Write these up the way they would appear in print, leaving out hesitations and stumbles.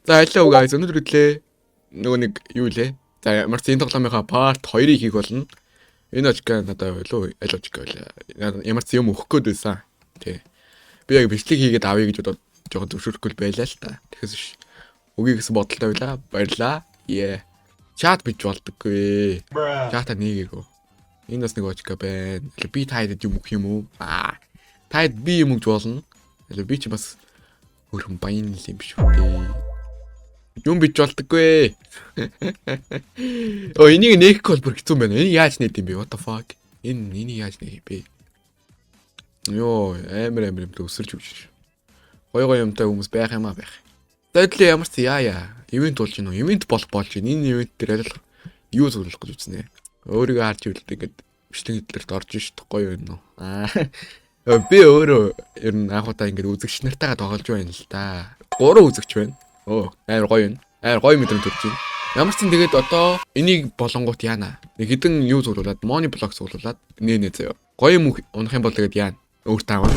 За hello guys, өнөөдөр хэлээ нөгөө нэг юу лээ. За ямар ч энэ тоглоомынхаа part 2-ыг хийх болно. Энэ очка надад байлуу аль очка байлаа. Ямар ч юм өгөх гээд байсан. Тий. Би яг бичлэг хийгээд авъя гэж бодоод жоохон зөвшөөрөхгүй байлаа л та. Тэгэхээс биш. Үгүй гэсэн бодолтой байлаа. Баярлаа. Yeah. Чат бич болдоггүй. Чата нэгээгөө. Энэ бас нэг очка байна. Би таад юм өгөх юм уу? Таад би юм өгч болно. Би ч бас хөрхөн баян л юм биш үү дээ. Юм бич болдоггүй. Оо энийг нээх бол бүр хэцүү байна. Энийг яаж нээд юм бэ? What the fuck? Энийг яаж нээх юм бэ? Йоо, амар өсөрч өгч. Гой юмтай хүмүүс байх юм аа байх. Тэдний ямар ч яа. Ивент болж гинөө. Ивент болж гин. Энэ ивент дээр аль юу зөвлөх гэж үзнэ. Өөрийгөө харж үлдээ ингээд бичлэг хэдлэрт орж шít гоё юм уу? Би өөрөө ер нь анхудаа ингээд үзэгч нартайгаа тоглож байна л да. 3 үзэгч байна. Оо, амар гоё юм. Амар гоё мэдрэмж төрж байна. Ямар ч юм тэгээд одоо энийг болонгууд яана. Нэг хідэн юу зөвлүүлээд, мони блок зөвлүүлээд нэ заяа. Гоё юм унах юм бол тэгээд яана. Өөр таавал.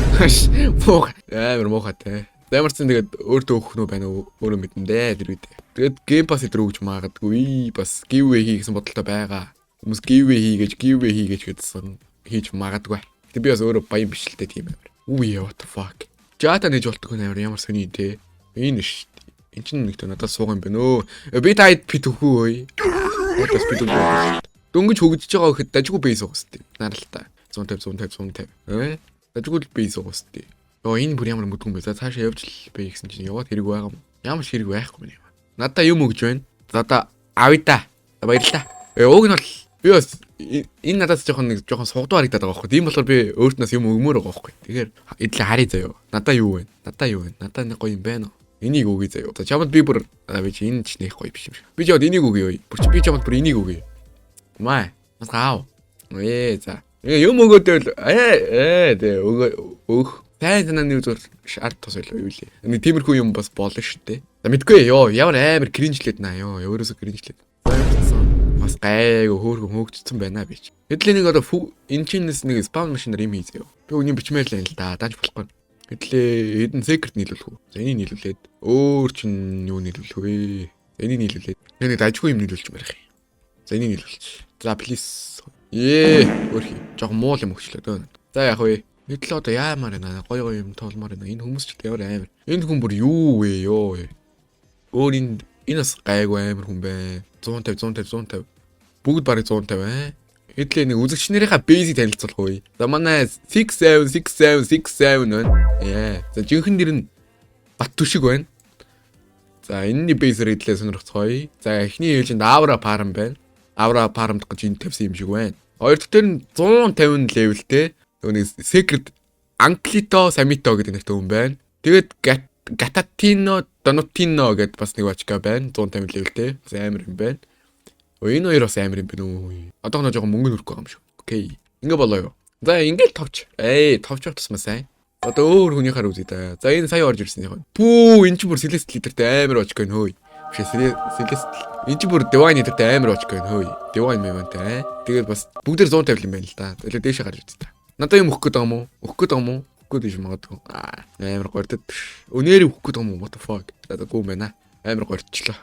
Муух. Амар муухатай. Ямар ч юм тэгээд өөртөө өгөх нь байна уу? Өөрөө мэдэн дээ тэр үед. Тэгээд гейм пасс дээр өгч магадгүй. Бас giveaway хийх гэсэн бодолтой байгаа. Хүмүүс giveaway хийгээч гэдсэн хийж магадгүй. Тэг би бас өөрөө баян биш л дээ тийм амар. Үгүй what the fuck. Жата нэж болтгоо амар ямар сони те. Энэ ш. Энд чинь нэг надад суух юм байна өө. Би таад пит өгөө. Одоос пит өгөө. Дөнгөж хөгжиж байгаа гэхэд дажгүй бейс уустай. Наралтай. 150. Дажгүй бейс уустай. Оо энэ бүр ямар мэдгүй юм бэ? За цаашаа явж л бэй гэсэн чинь яваад хэрэг байгаа юм. Ямар ч хэрэг байхгүй юм. Надаа юм өгж байна. За одоо авъя та. Баярлалаа. Уг нь бол би бас энэ надаас жоохон сугдуу харагдаад байгаа байхгүй. Тийм болохоор би өөртнөөс юм өгмөр байгаа байхгүй. Тэгэхээр эдлээ харъя заяа. Надаа юу вэ? Надаа нэг гоё юм байна уу? Энийг өгье заяа. За чамд би бүр би чи энэ ч нэх гоё биш юм шиг. Би чамд энийг өгье. Би чамд бүр энийг өгье. Маа. Нас гав. За. Юм өгөөд тэгээ өг. Тайнаа нэг зүгээр ард тос байлаа юу лээ. Нэг тиймэрхүү юм бас болно шүү дээ. За мэдгүй ямар амар кринжлээд наа ерөөсө кринжлээд. Бас гайг хөөрхөн хөөгдсөн байна би ч. Хэдлийн нэг одоо энэ чинээс нэг спам машинаар юм хийзээ. Би үнийг бичмээр л энэ л да. Дааж болохгүй. Хэдлээ хэдэн секрет нийлүүлэх үү? За энийг нийлүүлээд өөр чин юу нийлүүлэх вэ? Энийг нийлүүлээд. Нэг дажгүй юм нийлүүлж марих юм. За энийг нийлүүлж. За please. Өөрхий. Жог муу юм өгчлөө дөө. За яах вэ? Хэдлээ одоо яамаар байна? Гоё юм тоолмоор байна. Энэ хүмүүс ч ямар амар. Энэ хүн бүр юу вэ ёо. Өөр энэ бас гайгүй амар хүн бэ. 150. Бүгд барыг 150 Хэдлээ нэг үзэгчнэрийнхаа бейсийг танилцуулах уу? За манай 67 байна. За жинхэнэ нэр нь Бат Түшиг байна. За энэний бейсээр хэдлээ сонирхцгоё. За эхний ээлжинд Авра Парм байна. Авра Пармд гэж энэ тавьсан юм шиг байна. Хоёр дахь нь 150 левелтэй нэг Secret Anklito Samito гэдэг нэртэй хүн байна. Тэгээд Gatatino Donutino гэдэг бас нэг очка байна. 150 левелтэй. Бас амар юм байна. Энэ хоёр бас амар юм байна уу. Одоо нэг жоохон мөнгө нөрөхгүй юм шүү. Окей. Ингээ болоо юу. За ингээл товч. Товч тусмаа сайн. Одоо өөр хүнийхаар үзье да. За энэ сая орж ирсэн яг. Пүү энэ ч бүр Celeste лидертэй амар очка энэ хөөе. Биш Celeste. Энэ ч бүр Divine лидертэй амар очка энэ хөөе. Divine мэмэнтэй. Тэгээд бас бүгдээр 150 юм байна л да. Тэгээд дээшээ гарч үзье та. Надаа юм өгөх гээд байгаа юм уу? Өгөх гээд биш магадгүй. Амар гордод. Өнөөр өгөх гээд байгаа юм уу? What the fuck. Гүү байна. Амар гордчлоо.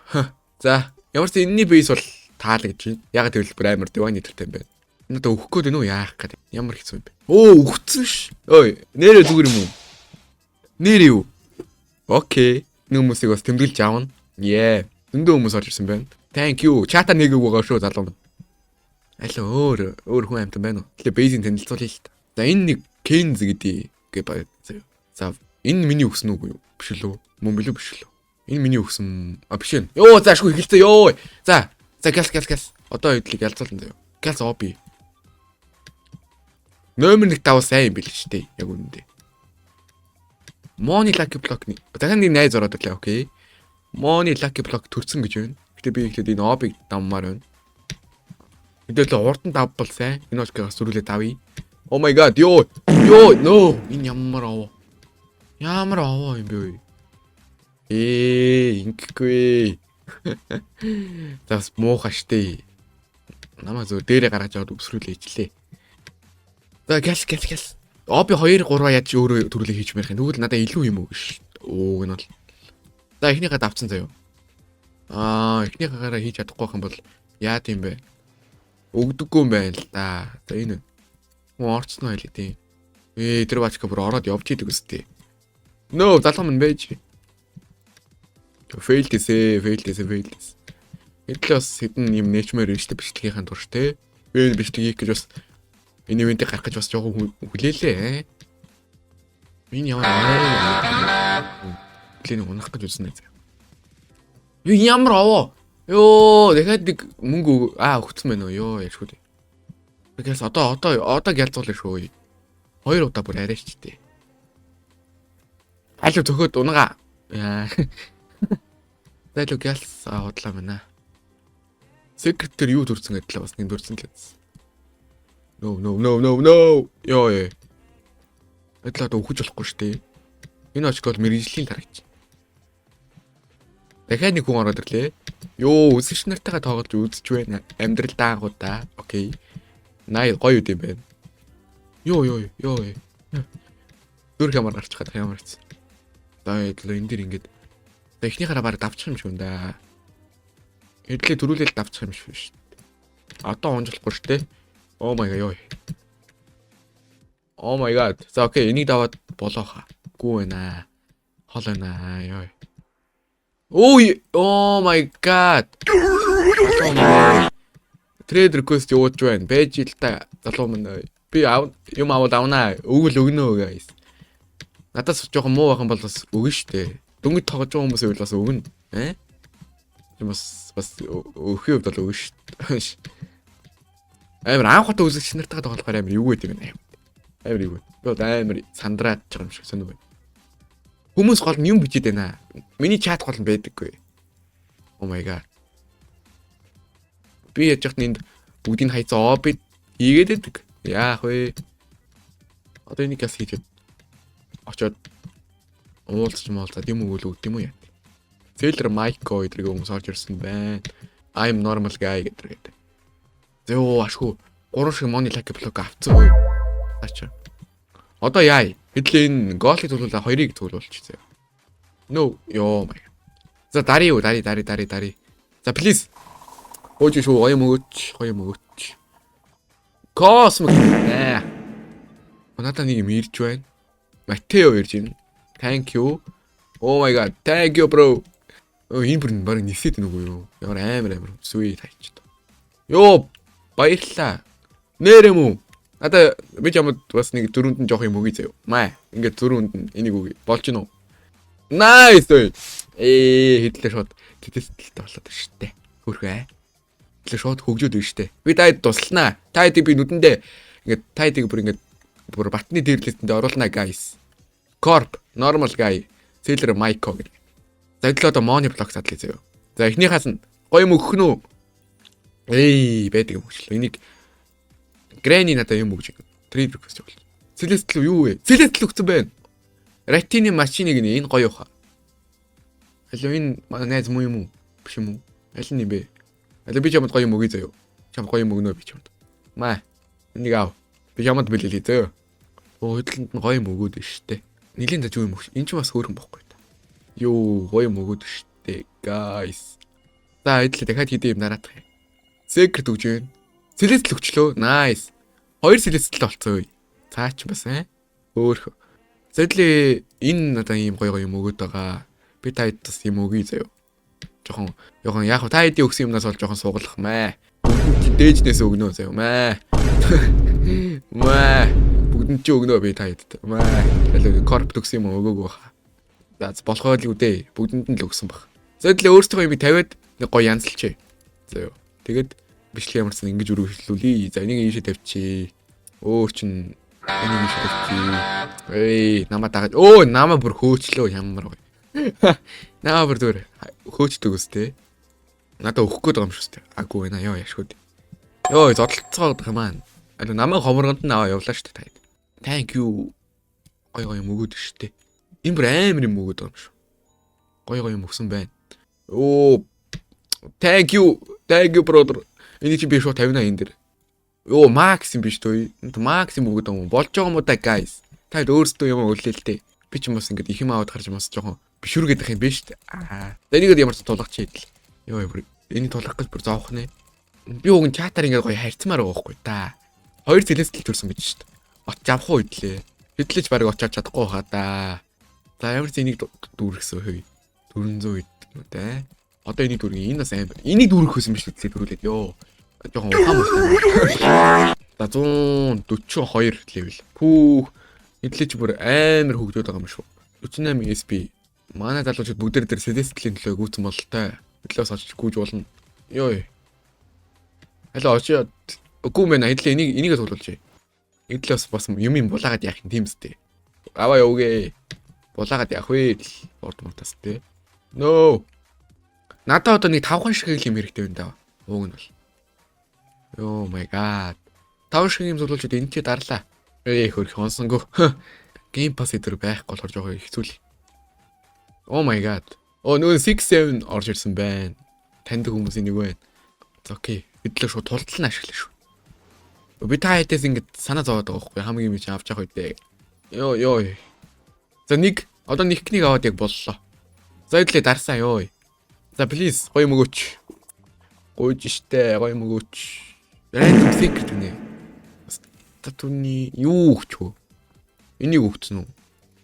За ямар ч энэний бейс бол таалагдж байна. Ягаад гэвэл бүр амар Divine лидертэй юм байна. Надаа өгөх гээд нөө яах гээд ямар хэцүү юм бэ? Өгцөн ш. Ой, нэрээ зүгээр юм уу? Нэр юу? Окей. Нэг хүмүүсийг бас тэмдэглэж аавна. Зөндөө хүмүүс орж ирсэн байна. Thank you. Чата нэг өгөөгөө шүү залуу. Аль өөр хүн амтан байна уу? Тэгээ бейзинг танилцуулъя л та. За энэ нэг Kenz гэдэг гэ заяа. За энэ миний өгсөн үгүй юу? Биш лөө. Мөн билүү биш лөө. Энэ миний өгсөн. Биш ээ. Йоо заашгүй хэлцээ ёо. За гал. Одоо хэдлийг ялцуулна заяа. Галс оби. Номер 1 даваа сайн юм бил ч дээ. Яг үнэндээ. Money Lucky Block нэг. Дахин нэг найз ороод ирлээ. Окей. Money Lucky Block төрсөн гэж байна. Гэтэ би ихлээд энэ обиг давмаар байна. Хэдэл урд нь давбал сайн. Энэ очгоос зүрүүлээ давъя. Oh my god. Ёо. No. Энэ ямар аваа юм бэ? Ингээгүй. Зас муухай штэ. Намаа зөв дээрээ гаргаж аваад өсрүүлээ ичлээ. За гал. Оби 2 3 яаж өөрөө төрүүлээ хийж мэрх юм. Тэгвэл надад илүү юм уу ш. Энэ бол. За эхнийгээ давцсан заяа. Эхний гагаараа хийж чадахгүй байх юм бол яа гэм бэ? Өгдөггүй юм байна л да. За энэ хүн орцсон байлээ тийм. Тэр бачка бүр ороод явж идэг үстэй. No, залуу минь байж. Failed. Эдлээ бас хэдэн юм нээчмээр иржтэй бичлэгийнхэн турш те. Би энэ бичлэгийг гэж бас энэ ивэнтийг гаргаж бас жоохон хүлээлээ. Энэ ямар клин унах гэж үзсэн нэ. Юу ямар аваа? Йоо, дахиад нэг мөнгө өгсөн байна уу? Йоо, яшгүй. Тэгээс одоо гялцуулаа шүү. 2 удаа бүр арайч тээ. Алуу төхөд унага. Яа. Тайлог гялс худлаа байна. Секретэр юу төрсөн гэдлээ бас нэг төрсөн л гэсэн. No. Йоо. Эдлээ одоо өгч болохгүй шүү дээ. Энэ очгол мэрэгжлийн тарагч. Дахиад нэг хүн ороод ирлээ. Йоо, үсгч нартайгаа тоглож үзэж байна. Амьдрал даагуудаа. Окей. Най гоё үт юм байна. Йоо. Дүр камер гарч хаад ямар хэвчээ. За эдлээ энэ дэр ингээд эхнийхаараа баг давчих юм шиг үнэ. Эдлээ дөрүүлэл давчих юм шиг шүү дээ. Одоо унжлахгүй шүү дээ. Oh my god. За окей, энийг даваад болооха. Гүү байна. Хол байна. Ёо. Oh my god. Трейд request явууж байна. Байж л та залуу минь. Би юм авнаа. Өгнө guys. Надаас жоохон муу байх юм бол бас өгнө штэ. Дөнгөж тоглож байгаа хүмүүс байвал бас өгнө. Бас өөхөө хувьд бол өгнө штэ. Амар анхад үзэгч нартайгаа тоглохоор амар юу гэдэг юм. Амар юу. Би амар сандраад байгаа юм шиг сонир байна. Хүмүүс гол нь юм бичээд байна. Миний чат гол нь байдаггүй. Oh my god. Би яж хат энд бүгдийг хайцаа обид хийгээд байдаг. Яах вэ? Одоо энийг яс хийгээд очоод уулзаад юм өгөл өгд юм уу яа. Зэлэр Майко эдрэг хүмүүс орж ирсэн байна. I'm normal guy гэдэг. Зөө ашгүй 3 шиг money lucky block авцсан. Ачаа. Одоо яа? Хэдлээ энэ голыг төлүүлээ 2-ыг төлүүлчихье. No, ёо май. За дари. За please. Өөч шүү гоё мөгөөч. Cosmic. Надад нэг юм ирж байна. Матео ирж байна. Thank you. Oh my god. Thank you bro. Энэ бүр баг нисээд нүгөө юу. Ямар амар sweet хайч. Ёо баярлаа. Нэрэ мүү. Надаа би ч ямд бас нэг дөрөнд нь жоох юм өгье заяа. Маа. Ингээд дөрөнд нь энийг өгье. Болж гинөө. Nice. Хэдлээ шууд тэтэлтэлтэй болоод байна штэ. Хөрхөө. Хэдлээ шууд хөгжөөд байна штэ. Би таад тусланаа. Таадыг би нүдэндээ ингээд таадыг бүр батны дээрлэстэнд оруулнаа guys. Corp, normal guy, Sailor Майко гэх. За эдлээ одоо money block задлаа заяа. За эхнийхээс нь гоё юм өгөх нь үү? Байдаг юм өгчлөө. Энийг Granny надаа юм өгч. Trade request явуул. Celestial юу вэ? Celestial өгсөн байна. Ratini машиныг энэ гоё юуха. Алуу энэ манай найз муу юм уу? Биш юм уу? Аль нь юм бэ? Алуу би чамд гоё юм өгье заяа. Чам гоё юм өгнө би чамд. Маа. Энийг ав. Би чамд бэлээ заяа. Хөдөлгөнд нь гоё юм өгөөд штэ. Нилийн даж юм өгч. Энд ч бас хөөрхөн бохгүй та. Юу гоё юм өгөөд штэ guys. За эдлээ дахиад хийдэ юм дараах. Secret өгч байна. Celestial өгчлөө. Nice. 2 Celestial болцсон. Цаач бас хөөрхөн. Сэдлээ энэ надаа ийм гоё юм өгөөд байгаа. Би таадас юм өгье заяа. Жохон яг та хэдий өгсөн юмнаас бол жохон суугалах маа. Дээжнээс өгнө заяа маа. Бүгд чи өгнө би та хэдтэй. Маа. Алуу корп өгсөн юм өгөөг баха. За болохоо л үдээ. Бүгдэнд нь л өгсөн баг. Сэдлээ өөртөө юм тавиад нэг гоё янзлчээ. Заяа. Тэгэд бичлэг ямарсан ингэж өргөжлүүлээ. За энийг ийшээ тавьчи. Өөр чин энийг ийшээ тавьчи. Намаа дагаад намаа бүр хөөчлөө ямар гоё. Намаа бүр зүгээр хөөчдөг үстэй. Надаа өгөх гээд байгаа юм шүү дээ. Агуу байна ёо яшгүй. Ёо зодтолцоод байгаа юм аа. Алуу намаа хоморгонд нь аваа явлаа шүү дээ. Thank you. Гоё юм өгөөд шүү дээ. Энэ бүр амар юм өгөөд байгаа юм шүү. Гоё юм өгсөн байна. Thank you brother. Энийг чи би шууд тавина энэ дэр. Макс юм биш төө. Макс юм өгöd юм. Болж байгаа юм уу да guys. Та өөрсдөө юм өглөө л дээ. Би ч юм бас ингэж их юм аваад гарч юмас жоохон бишүргээд байх юм биш үү? За энийг ямар ч тулгач хийдэл. Йоо энийг тулах гэж бүр зоох нэ. Би уг нь чатаар ингээд гоё харьцмаар байгаа байхгүй та. Хоёр Celestial төрсөн гэж шүү дээ. Оч авах уу идлээ. Хэдлэж баг очиж чадахгүй хаа да. За ямар ч энийг дүүргэсэн хөөе. 400 идэх үү те. Одоо энийг дүүргэн энэ бас амар. Энийг дүүргэх байсан биш үү дөрүүлээд ёо. Жохон ухаан байна. За 142 левел. Пүүх. Эдлэж бүр амар хөгжөөд байгаа юм шүү. 48 SP. Манай залуучууд бүгдээр дээр Celestial-ийн төлөө гүйцэн бололтой. Хөдлөөс очиж гүйж болно. Йоо. Алаа очиж үгүй мэн хэдлээ энийг тоглуулж. Эдлээс бас юм булаагаад яах юм тийм үстэй. Аваа явуугээ. Булаагаад яах вэ? Орд мартас тээ. No. Надад одоо нэг 5хан шиг юм хэрэгтэй байна да. Уг нь бол. Oh my god. 5 шиг юм зөвлөж энэ ч дарлаа. Хөрх онсонгүй. Game Pass дээр байхгүй болохоор жоохон хэцүү л. Oh my god. Нөгөө 6-7 орж ирсэн байна. Танд хүмүүсийн нэг байна. Окей. Хэдлээ шууд тултал нь ашиглана шүү. Би та хайтаас ингэж санаа зовоод байгаа байхгүй хамгийн юм чи авч явах үедээ. Йоо. За нэг одоо нэгкнийг аваад яг боллоо. За идлээ дарсаа ёо. За please гоё мөгөөч. Гойж штэ гоё мөгөөч. Random secret гэнэ. Татуны юу ч вэ? Энийг өгцөн үү?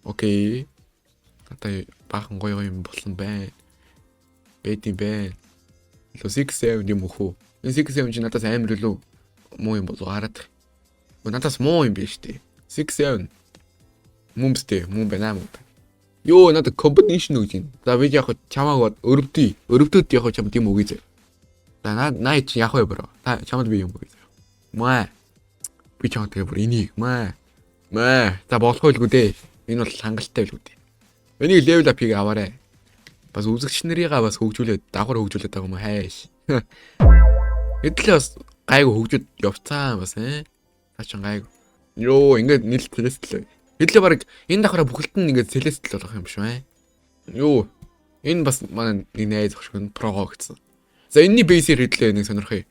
Окей. Надаа баахан гоё юм болсон байна. Бэдин байна. Ло 6-7 юм өхөө. Энэ 6-7 чи надаас амар үлээ. Муу юм болоо хараад. Надаас муу юм биш үү? 6-7. Мумстэй, мум байна муу. Йоо надад combination өгч юм. За би яг чамааг өрөвдөй. Өрөвдөд яг чам тийм үгүй зэ. За наа чи яг вэ бро. Та чамд би юм үгүй зэ. Маа. Би чамд тэгээ бүр энийг маа. За болохгүй л гү дээ. Энэ бол хангалттай л гү дээ. Энийг level up-ыг аваарэ. Бас үзэгч нарыгаа бас хөгжүүлээд давхар хөгжүүлээд байгаа юм хайш. Эдлээ бас гайгүй хөгжөд явцаа бас Та ч гайгүй. Йоо ингээд нийл Celestial. Эдлээ баг энэ давхараа бүхэлд нь ингээд Celestial болох юм шүү Йоо. Энэ бас манай нэг найз ах шиг прого гэсэн. За энэний бейсээр хэдлээ нэг сонирхъя.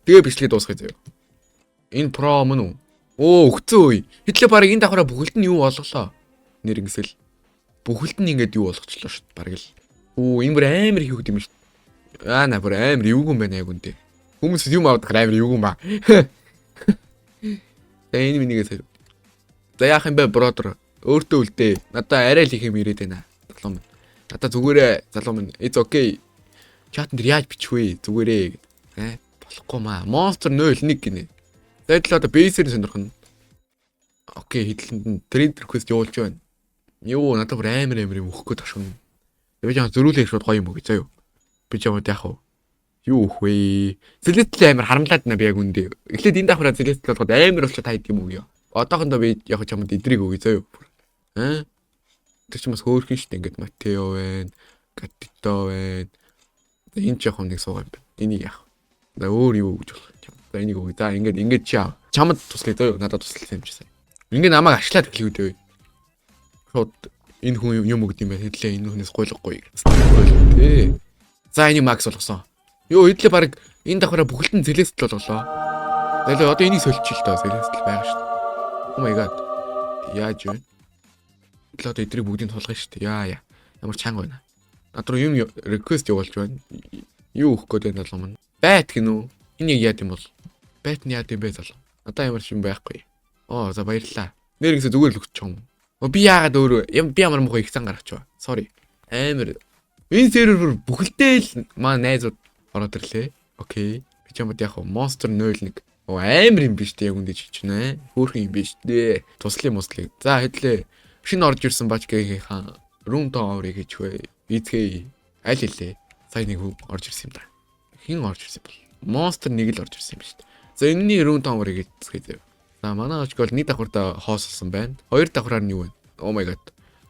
Тэгээ бичлэгээ дуусгая заяа. Энэ про мөн үү? Өгцөн үе. Хэдлээ баг энэ давхараа бүхэлд нь юу болголоо? Нэр ингэсэл бүхэлд нь ингээд юу болгочлоо шүү дээ. Бараг л. Энэ бүр амар их хөгд юм шүү. На бүр амар эвгүй юм байна яг үндэ. Хүмүүс юм авдаг амар эвгүй юм ба. За энэ минийгээ сая. За яах юм бэ бродер? Өөртөө үлдээ. Надаа арай л их юм ирээд байна. Залуу минь. Надаа зүгээрээ залуу минь. It's okay. Чатан дээр яаж бичих вэ? Зүгээрээ. Болохгүй маа. Monster 01 гинэ. Тэтэл одоо бейсээр сонирхно. Окей, хэдлэнд нь trade request явуулж байна. Йоо, надад бүр амар юм өгөх гээд ташгна. Би жаа зөрүүлээ шууд гоё юм өгье заяа. Би жаа яах вэ? Юу өх вэ? Celestial амар харамлаад байна би яг үндэ. Эхлээд энэ давхраа Celestial болгоод амар болчиход тайд юм өгье. Одоохондоо би яг чамд эдрийг өгье заяа. Тэр чинь бас хөөрхөн штэ ингээд Матео байна, Гатито байна. Энэ ч яг нэг суугаа юм байна. Энийг яах вэ? За өөр юу өгч болох юм. За энийг өгье. За ингээд чи чамд туслая заяа. Надад туслах юм чи сая. Ингээд намайг ашлаад эхлэв дээ. Шууд энэ хүн юм өгд юм байна. Хэдлээ энэ хүнээс гуйлгахгүй. Тий. За энийг макс болгосон. Йоо хэдлээ баг энэ давхараа бүхэлд нь Celestial болголоо. Тэгэл одоо энийг сольчих л доо Celestial байгаа шүү дээ. Oh my god. Яаж вэ? Тэгэл одоо эдрийг бүгдийг тулгая шүү дээ. Яа. Ямар чанга байна. Над руу юм request явуулж байна. Юу өгөх гээд байна залуу маань. Байт гинүү. Энэ яг яад юм бол. Байт нь яад юм бэ залуу. Надаа ямар ч юм байхгүй. За баярлалаа. Нэр ингэсэ зүгээр л өгч чам. Би яагаад өөр би ямар мохоо их сан гаргач ба. Sorry. Амар. Энэ сервер бүхэлдээ л маа найзууд ороод ирлээ. Окей. Би чамд яг Monster 01. Амар юм биш дээ яг үндэ чичнэ. Хөөрхөн юм биш дээ. Туслын муслыг. За хэдлээ. Шинэ орж ирсэн бачгийн хаан. Room tower гэж вэ. Эцгээ аль хэлээ. Сая нэг орж ирсэн юм да. Хин орж ирсэн бол. Monster 1 л орж ирсэн юм шүү дээ. За энэний Room tower гэж зэхээ. За манай очгол нэг давхарта хоосолсон байна. Хоёр давхраар нь юу вэ? Oh my god.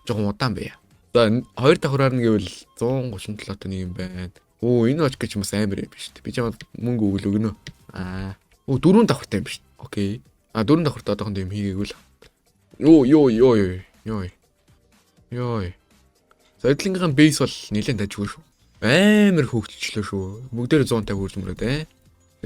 Жохон удаан байя. За хоёр давхраар нь гэвэл 137 тоо нэг юм байна. Энэ оч гэж юмс амар юм биш үү? Би чамд мөнгө өгөл өгнө. Дөрөв давхартай юм биш. Окей. Дөрөв давхартай одоохондоо юм хийгээгүй л. Йоо. За эдлингийн бейс бол нэлээд дажгүй шүү. Амар хөгжчлөө шүү. Бүгдээр 150 хүрч мөрөөд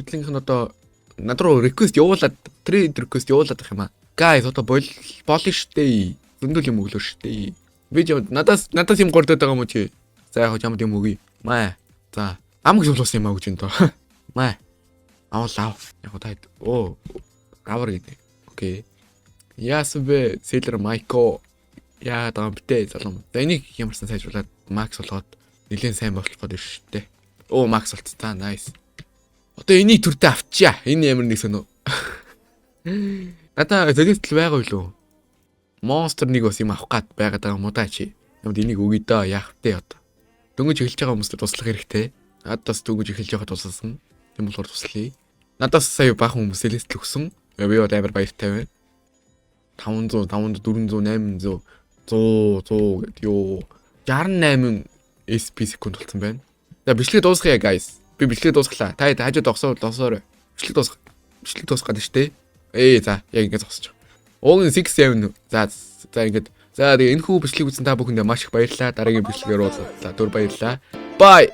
эдлингийн одоо над руу request явуулаад trade request явуулаад ах юм аа. Guys одоо болно штэ. Зөндөл юм өглөө штэ. Би надаас юм гордоод байгаа юм чи. За яг чамд юм өгье. Маа. За Амг жуулсан юм аа гэж энэ тоо. Маа. Аваа. Яг таа. Оо. Авар гэдэг. Окей. Яасбэ Sailor Майко. Яа даа битээ залуу. За энийг ямарсан сайжруулад Макс болгоод нэлээд сайн болох гээд байна шүү дээ. Оо Макс болт та nice. Одоо энийг төртөө авчиа. Энэ ямар нэг сонөө. Надаа зэгтэл байгаа юу? Монстер нэг бас юм авах гад байгаад байгаа муу даа чи. Ямд энийг өгье даа яах вэ одоо. Дөнгөж эхэлж байгаа хүмүүст туслах хэрэгтэй. Надаас дөнгөж эхэлж байгаа тусалсан. Тийм болохоор туслая. Надаас сая баахан хүмүүс элэстэл өгсөн. Би бол амар баяртай байна. 500, 500, 400, 800, 100 ёо 68 SP секунд болсон байна. За бичлэг дуусгая guys. Би бичлэг дуусглаа. Та хажууд досоор. Бичлэг дуусгах гэдэг штэ. За яг ингэ зогсож байгаа. Уугийн 6 7. За ингэ. За тэгээ энэ хүү бичлэг үзсэн та бүхэндээ маш их баярлалаа. Дараагийн бичлэгээр уулзлаа. Түр баярлалаа. Bye.